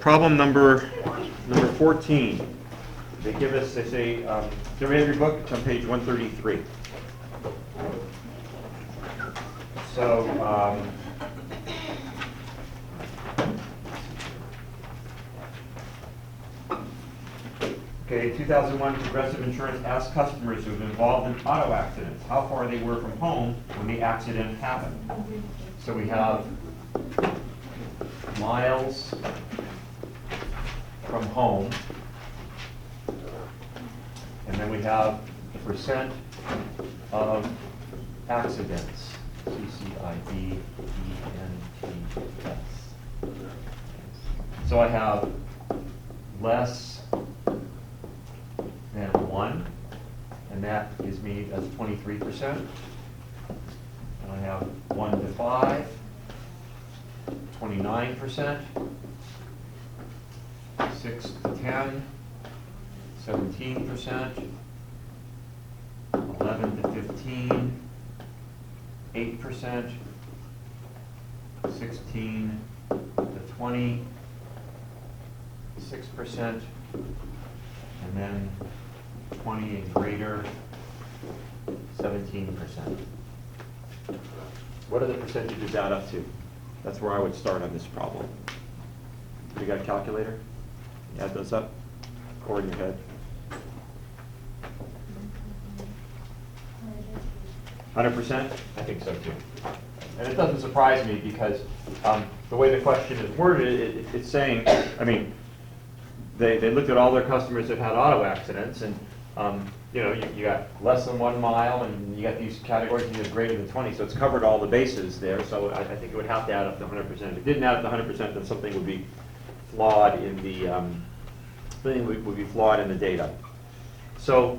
Problem number 14. They give us, they say, do you have your book? It's on page 133. So, okay, 2001 Progressive Insurance asked customers who have been involved in auto accidents how far they were from home when the accident happened. So we have miles from home, and then we have the percent of accidents, CCIDENTS. So I have less than 1, and that gives me, that's 23%. And I have 1 to 5, 29%. 6 to 10, 17%, 11 to 15, 8%, 16 to 20, 6%, and then 20 and greater, 17%. What are the percentages add up to? That's where I would start on this problem. You got a calculator? Add those up, or in your head. 100%? I think so too. And it doesn't surprise me because the way the question is worded, it's saying, I mean, they looked at all their customers that had auto accidents, and you know, you got less than 1 mile, and you got these categories, and you have greater than 20, so it's covered all the bases there. So I think it would have to add up to 100%. If it didn't add up to 100%, then something would be flawed in the would be flawed in the data. So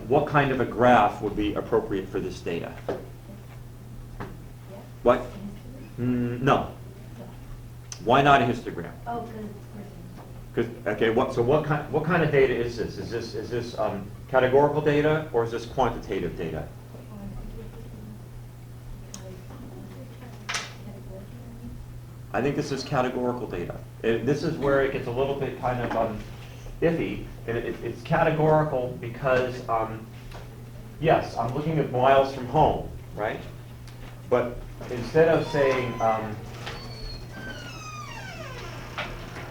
what kind of a graph would be appropriate for this data? What? No. Why not a histogram? Oh, because okay. What kind of data is this? Is this categorical data, or is this quantitative data? I think this is categorical data. This is where it gets a little bit kind of iffy. And it's categorical because, yes, I'm looking at miles from home, right? But instead of saying,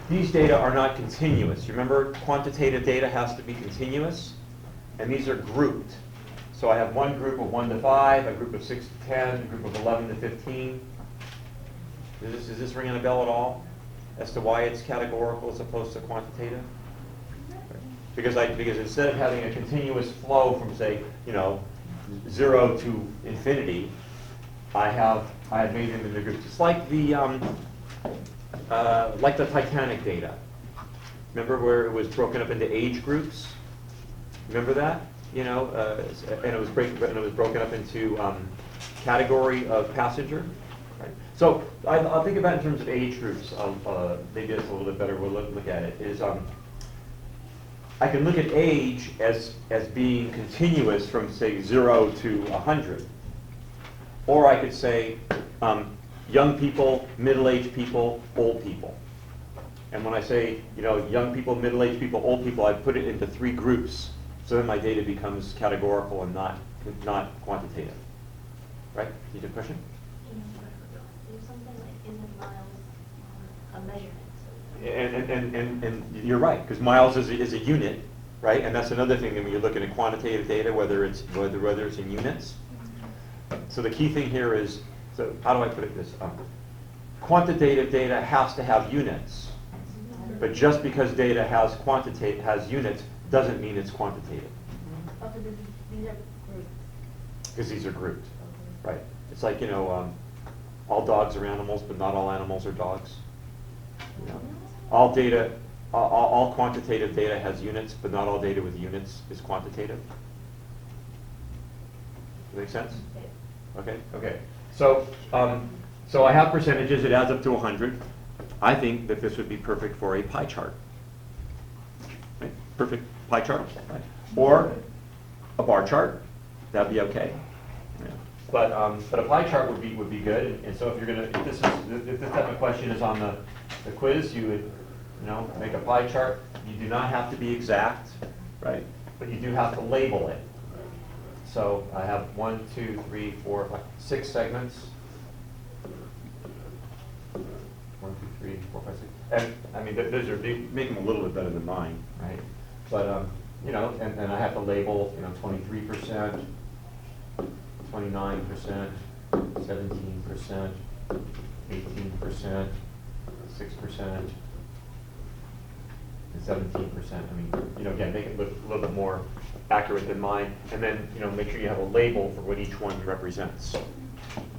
these data are not continuous. Remember, quantitative data has to be continuous, and these are grouped. So I have one group of 1 to 5, a group of 6 to 10, a group of 11 to 15. Is this ringing a bell at all as to why it's categorical as opposed to quantitative? Because instead of having a continuous flow from, say, 0 to infinity, I have made them into groups. It's like the Titanic data. Remember where it was broken up into age groups? Remember that? And it was broken up into category of passenger. Right. So I'll think about it in terms of age groups. Maybe that's a little bit better. We'll look at it. Is I can look at age as being continuous from, say, 0 to 100, or I could say young people, middle-aged people, old people. And when I say young people, middle-aged people, old people, I put it into 3 groups, so then my data becomes categorical and not quantitative. Right? You have a question? Something like in the miles, a measurement. And you're right, because miles is a unit, right? And that's another thing that when you're looking at quantitative data, whether it's in units. So the key thing here is, so how do I put it this? Quantitative data has to have units, but just because data has units doesn't mean it's quantitative. Okay, these are grouped. Because these are grouped, right? It's like all dogs are animals, but not all animals are dogs. All data, all quantitative data has units, but not all data with units is quantitative. Does that make sense? Okay. So I have percentages. It adds up to 100. I think that this would be perfect for a pie chart. Right? Perfect pie chart, right? Or a bar chart. That'd be okay. Yeah. But a pie chart would be good. And so if this type of question is on the quiz, you would you know, make a pie chart. You do not have to be exact, right? But you do have to label it. So I have 1, 2, 3, 4, 5, 6 segments. 1, 2, 3, 4, 5, 6. And I mean, those are, they make them a little bit better than mine, right? But, you know, and I have to label, you know, 23%, 29%, 17%, 18%, 6%, and 17%. I mean, you know, again, make it look a little bit more accurate than mine. And then, you know, make sure you have a label for what each one represents.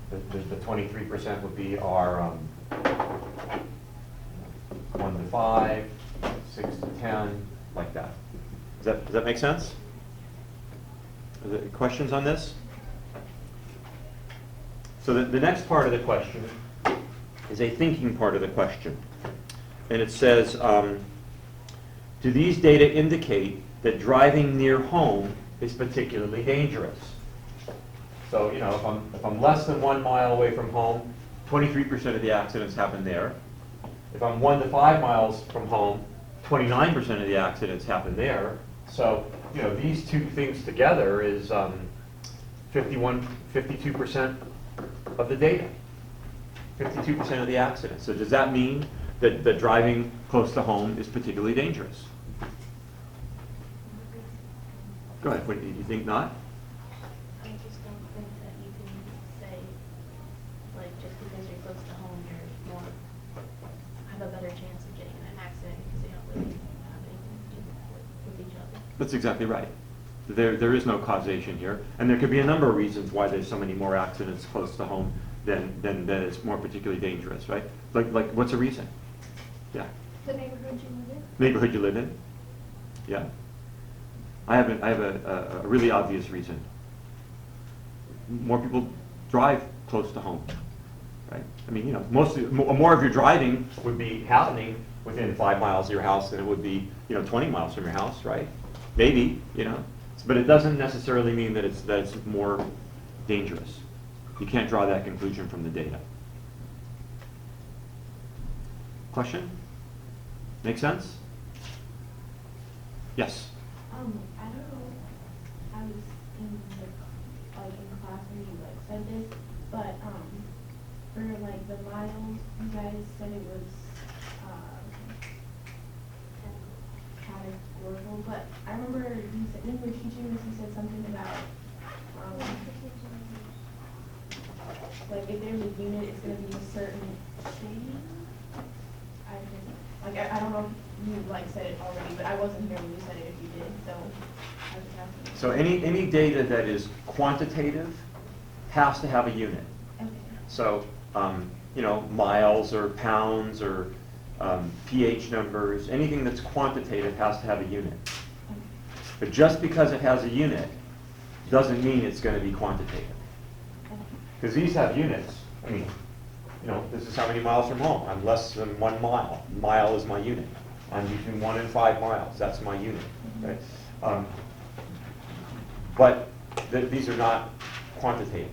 The 23% would be our 1 to 5, 6 to 10, like that. Does that make sense? Are there questions on this? So the next part of the question is a thinking part of the question. And it says, do these data indicate that driving near home is particularly dangerous? So, you know, if I'm less than 1 mile away from home, 23% of the accidents happen there. If I'm 1 to 5 miles from home, 29% of the accidents happen there. So, you know, these two things together is 52% of the data, 52% of the accidents. So does that mean that driving close to home is particularly dangerous? Go ahead. What, you think not? I just don't think that you can say, like, just because you're close to home, you're more, have a better chance of getting in an accident because they don't really have anything to do with each other. That's exactly right. There is no causation here, and there could be a number of reasons why there's so many more accidents close to home than it's more particularly dangerous, right? Like what's a reason? Yeah. The neighborhood you live in? Neighborhood you live in? Yeah. I have a really obvious reason. More people drive close to home, right? I mean, you know, more of your driving would be happening within 5 miles of your house than it would be, you know, 20 miles from your house, right? Maybe, you know, but it doesn't necessarily mean that it's more dangerous. You can't draw that conclusion from the data. Question? Make sense? Yes? I don't know, I was in in class when you said this, but for the miles, you guys said it was categorical, but I remember you said, when you were teaching this, you said something about if there's a unit, it's going to be a certain shading. I don't know if you said it already, but I wasn't here when you said it. If you did, so I was just asking. So any data that is quantitative has to have a unit. Okay. So you know, miles or pounds or pH numbers, anything that's quantitative has to have a unit. Okay. But just because it has a unit doesn't mean it's going to be quantitative. Because these have units. I mean, you know, this is how many miles from home. I'm less than 1 mile. Mile is my unit. I'm between 1 and 5 miles. That's my unit. Right? But these are not quantitative.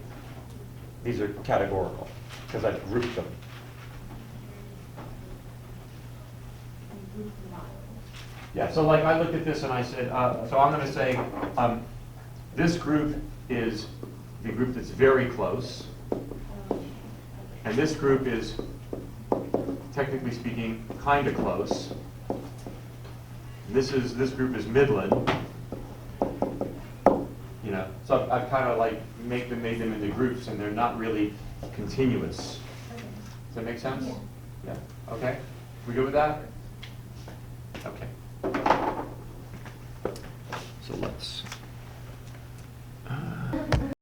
These are categorical because I've grouped them. Yeah, so I looked at this and I said, so I'm going to say this group is the group that's very close. And this group is, technically speaking, kind of close. This group is Midland. You know, so I've kind of made them into groups, and they're not really continuous. Okay. Does that make sense? Yeah. Yeah. Okay. We good with that? Okay. So let's.